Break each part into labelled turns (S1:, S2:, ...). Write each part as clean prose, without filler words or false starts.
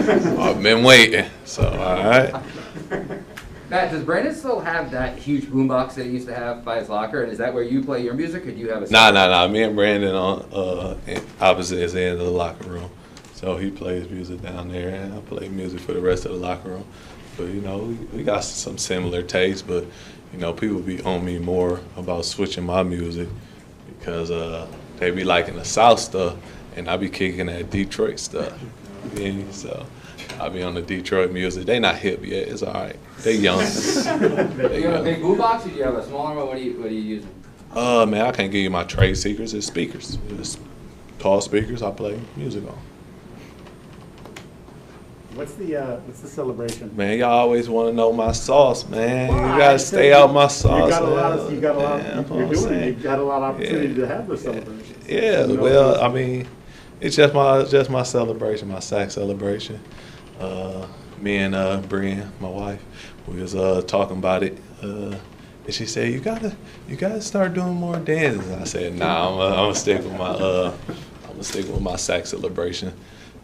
S1: I've been waiting. So, all right.
S2: Matt, does Brandon still have that huge boombox that he used to have by his locker? And is that where you play your music, or do you have a?
S1: Nah. Me and Brandon on opposite ends of the locker room. So he plays music down there, and I play music for the rest of the locker room. But you know, we got some similar tastes. But you know, people be on me more about switching my music because they be liking the South stuff, and I be kicking that Detroit stuff. So I be on the Detroit music. They not hip yet. It's all right. They young.
S2: Do you have a big boombox, or do you have a smaller one? What are you using?
S1: Man, I can't give you my trade secrets. It's speakers. It's tall speakers I play music on.
S3: What's the celebration?
S1: Man, y'all always want to know my sauce, man.
S3: Well,
S1: you gotta stay out my sauce.
S3: You got a lot. You've got a lot of opportunity to have the celebration.
S1: Yeah. Well, I mean, it's just my celebration, my sack celebration. Me and Brian, my wife, we was talking about it, and she said, "You gotta start doing more dances." I said, "Nah, I'm gonna stick with my sack celebration."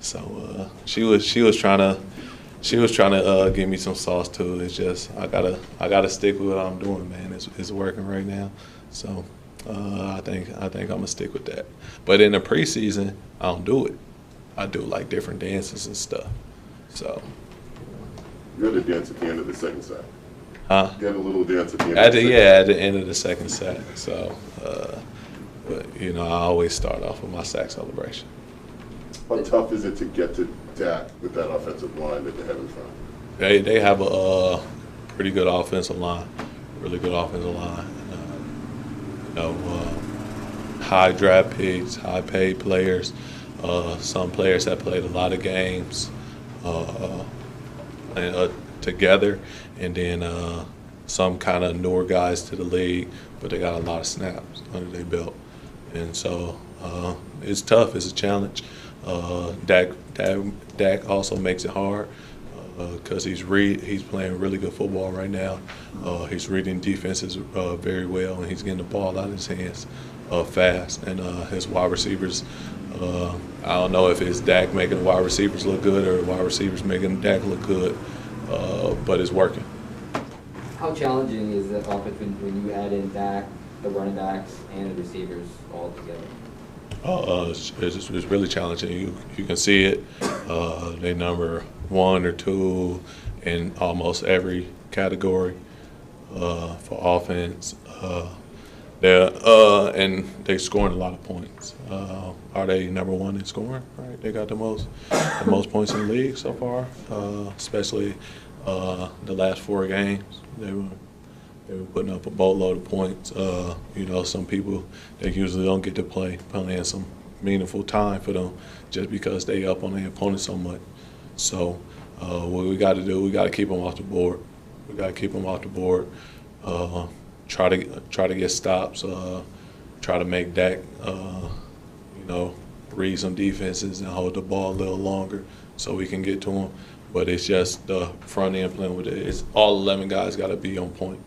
S1: So she was trying to give me some sauce too. It's just I gotta stick with what I'm doing, man. It's working right now. So I think I'm gonna stick with that. But in the preseason, I don't do it. I do like different dances and stuff. So.
S4: You had a dance at the end of the second set.
S1: Huh?
S4: You had a little dance at the end of the second set.
S1: Yeah, at the end of the second set. So, but you know, I always start off with my sack celebration.
S4: How tough is it to get to Dak with that offensive line that they have in front?
S1: They have a pretty good offensive line, really good offensive line. You know, high draft picks, high paid players. Some players that played a lot of games together, and then some kind of newer guys to the league, but they got a lot of snaps under their belt, and so it's tough. It's a challenge. Dak also makes it hard because he's playing really good football right now. He's reading defenses very well, and he's getting the ball out of his hands fast. And his wide receivers, I don't know if it's Dak making the wide receivers look good or the wide receivers making Dak look good, but it's working.
S2: How challenging is that offense when you add in Dak, the running backs, and the receivers all together?
S1: It's really challenging. You can see it. They number 1 or 2 in almost every category for offense. And they scoring a lot of points. Are they number 1 in scoring? Right, they got the most points in the league so far, especially the last 4 games. They were putting up a boatload of points. You know, some people, they usually don't get to playing some meaningful time for them just because they up on their opponent so much. So what we got to do, we got to keep them off the board. We got to keep them off the board. Try to get stops. Try to make Dak, you know, read some defenses and hold the ball a little longer so we can get to him. But it's just the front end playing with it. It's all 11 guys got to be on point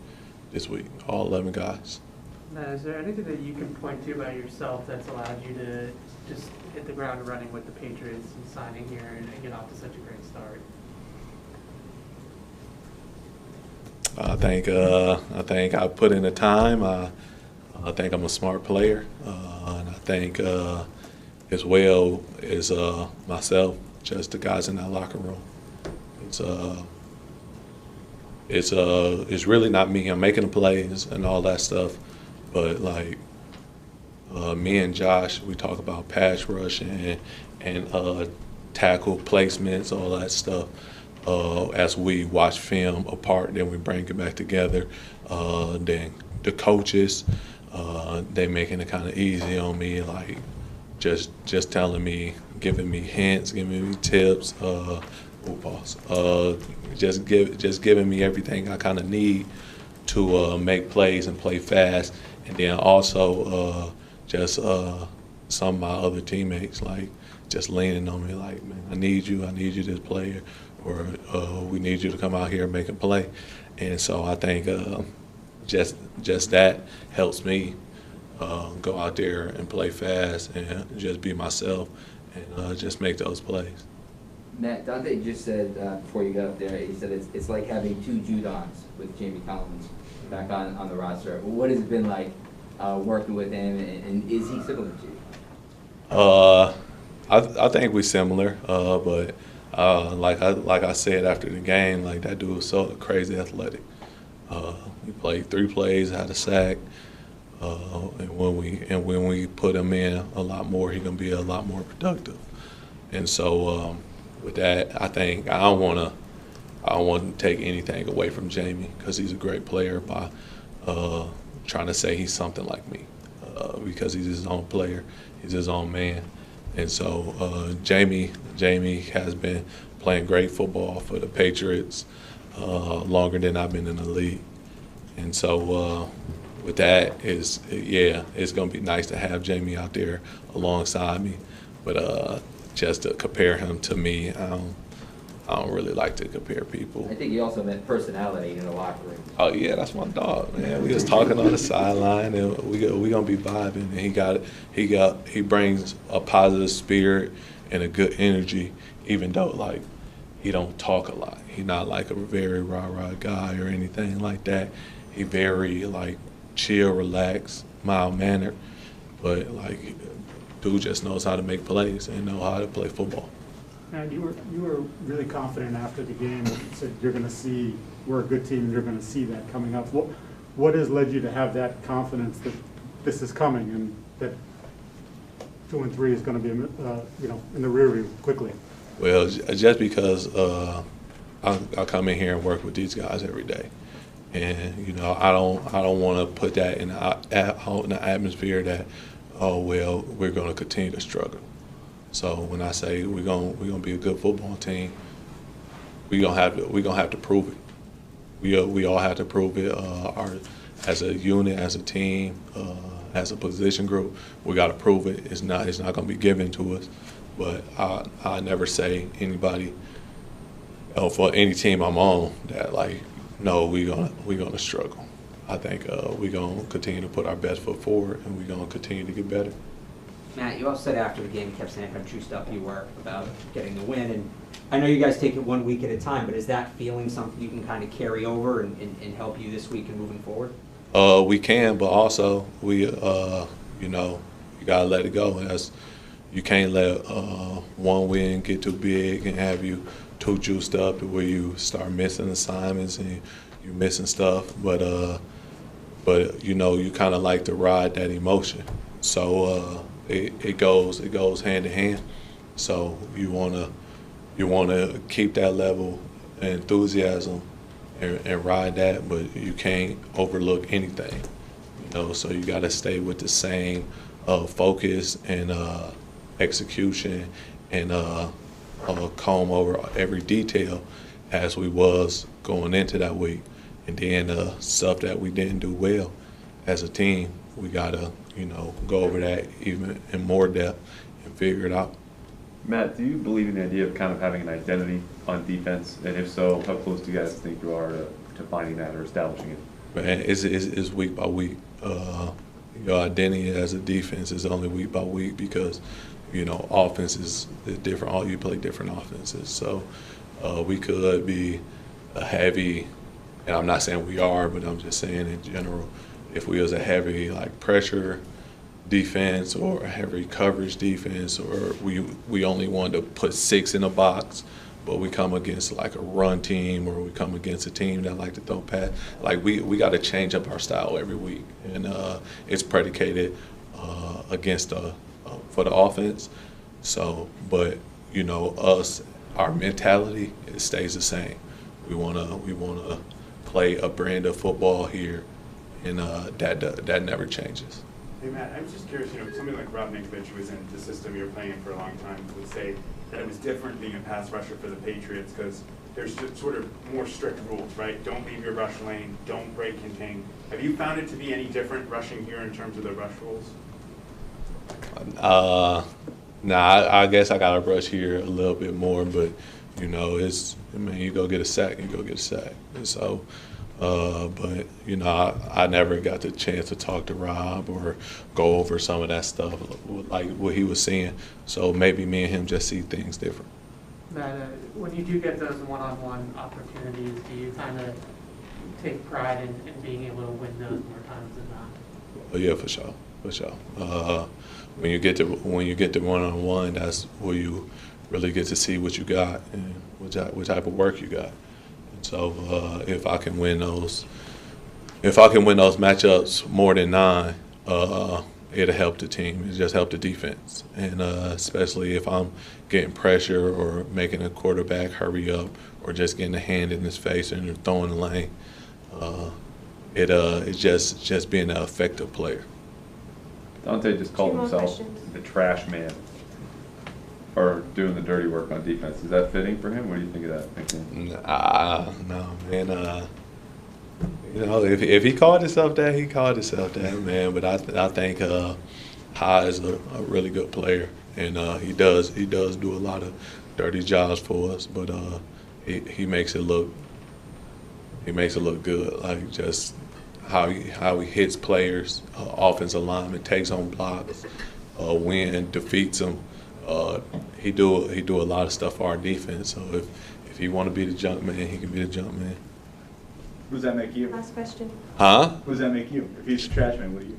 S1: this week, all 11 guys.
S5: Now, is there anything that you can point to about yourself that's allowed you to just hit the ground running with the Patriots and signing here and get off to such a great start?
S1: I think I put in the time. I think I'm a smart player, and I think as well as myself, just the guys in that locker room. It's really not me. I'm making the plays and all that stuff, but like me and Josh, we talk about pass rush and tackle placements, all that stuff. As we watch film apart, then we bring it back together. Then the coaches, they making it kind of easy on me, like just telling me, giving me hints, giving me tips. Just giving me everything I kind of need to make plays and play fast, and then also some of my other teammates like just leaning on me like, man, I need you this player, or we need you to come out here and make a play, and so I think just that helps me go out there and play fast and just be myself and just make those plays.
S2: Matt, Dante just said before you got up there, he said it's like having two Judons with Jamie Collins back on the roster. What has it been like working with him, and is he similar to you?
S1: I think we're similar, but like I said after the game, like that dude was so crazy athletic. He played 3 plays, had a sack, and when we put him in a lot more, he's gonna be a lot more productive. And so with that, I think I don't want to take anything away from Jamie because he's a great player by trying to say he's something like me because he's his own player, he's his own man. And so Jamie has been playing great football for the Patriots longer than I've been in the league. And so with that, it's going to be nice to have Jamie out there alongside me. But just to compare him to me, I don't really like to compare people.
S2: I think he also meant personality in the locker room.
S1: Oh yeah, that's my dog, man. We was talking on the sideline, and we gonna be vibing. And he brings a positive spirit and a good energy, even though like he don't talk a lot. He not like a very rah-rah guy or anything like that. He very like chill, relaxed, mild-mannered, but like dude just knows how to make plays and know how to play football.
S3: And you were really confident after the game. You said we're a good team. You're going to see that coming up. What has led you to have that confidence that this is coming and that 2 and 3 is going to be in the rear view quickly?
S1: Well, just because I come in here and work with these guys every day, and I don't want to put that in the atmosphere that we're going to continue to struggle. So when I say we're gonna be a good football team, we're gonna have to prove it. We all have to prove it. As a unit, as a team, as a position group, we got to prove it. It's not gonna be given to us. But I never say anybody for any team I'm on that like no, we're gonna struggle. I think we're gonna continue to put our best foot forward, and we're gonna continue to get better.
S6: Matt, you all said after the game, you kept saying how juiced up you were about getting the win, and I know you guys take it 1 week at a time, but is that feeling something you can kind of carry over and help you this week and moving forward?
S1: We can, but also you gotta let it go. You can't let one win get too big and have you too juiced up where you start missing assignments and you're missing stuff. But you kind of like to ride that emotion. So it goes hand in hand. So you wanna keep that level of enthusiasm and ride that, but you can't overlook anything. So you got to stay with the same focus and execution and comb over every detail as we was going into that week. And then stuff that we didn't do well as a team, we gotta go over that even in more depth and figure it out.
S7: Matt, do you believe in the idea of kind of having an identity on defense? And if so, how close do you guys think you are to finding that or establishing it?
S1: Man, it's week by week. Your identity as a defense is only week by week because, offense is different. All you play different offenses. So we could be a heavy, and I'm not saying we are, but I'm just saying in general, if we was a heavy like pressure defense or a heavy coverage defense, or we only wanted to put 6 in a box, but we come against like a run team, or we come against a team that like to throw pass. Like we got to change up our style every week, and it's predicated against for the offense. So, but us, our mentality, it stays the same. We wanna play a brand of football here, and that never changes.
S8: Hey Matt, I was just curious, somebody like Rob Ninkovich, who was in the system you were playing in for a long time, would say that it was different being a pass rusher for the Patriots because there's just sort of more strict rules, right? Don't leave your rush lane, don't break contain. Have you found it to be any different rushing here in terms of the rush rules?
S1: I guess I gotta rush here a little bit more, but you go get a sack, and so. But I never got the chance to talk to Rob or go over some of that stuff like what he was seeing. So maybe me and him just see things different.
S5: Matt, when you do get those one-on-one opportunities, do you kind of take pride in being able to win those more times than not?
S1: Oh, yeah, for sure, for sure. When you get to one-on-one, that's where you really get to see what you got and what type of work you got. And so if I can win those matchups more than 9, it'll help the team. It just help the defense, and especially if I'm getting pressure or making a quarterback hurry up or just getting a hand in his face and throwing the lane. It's just being an effective player.
S7: Dante just called himself the trash man, or doing the dirty work on defense. Is that fitting for him? What do you think of that nickname?
S1: No, man. You know, if he called himself that, he called himself that, man. But I think High is a really good player, and he does do a lot of dirty jobs for us. But he makes it look good, like just how he hits players, offensive lineman, takes on blocks, defeats them. He do a lot of stuff for our defense. So if he want to be the junk man, he can be the junk man.
S9: Who does that make you?
S10: Last question.
S1: Huh?
S9: Who does that make you? If he's the trash man, what are you?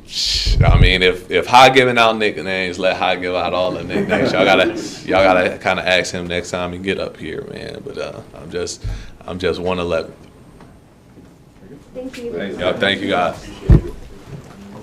S1: I mean, if High giving out nicknames, let High give out all the nicknames. Y'all gotta kind of ask him next time you get up here, man. But I'm just 111.
S10: Thank you.
S7: Thanks.
S1: Y'all, thank you guys.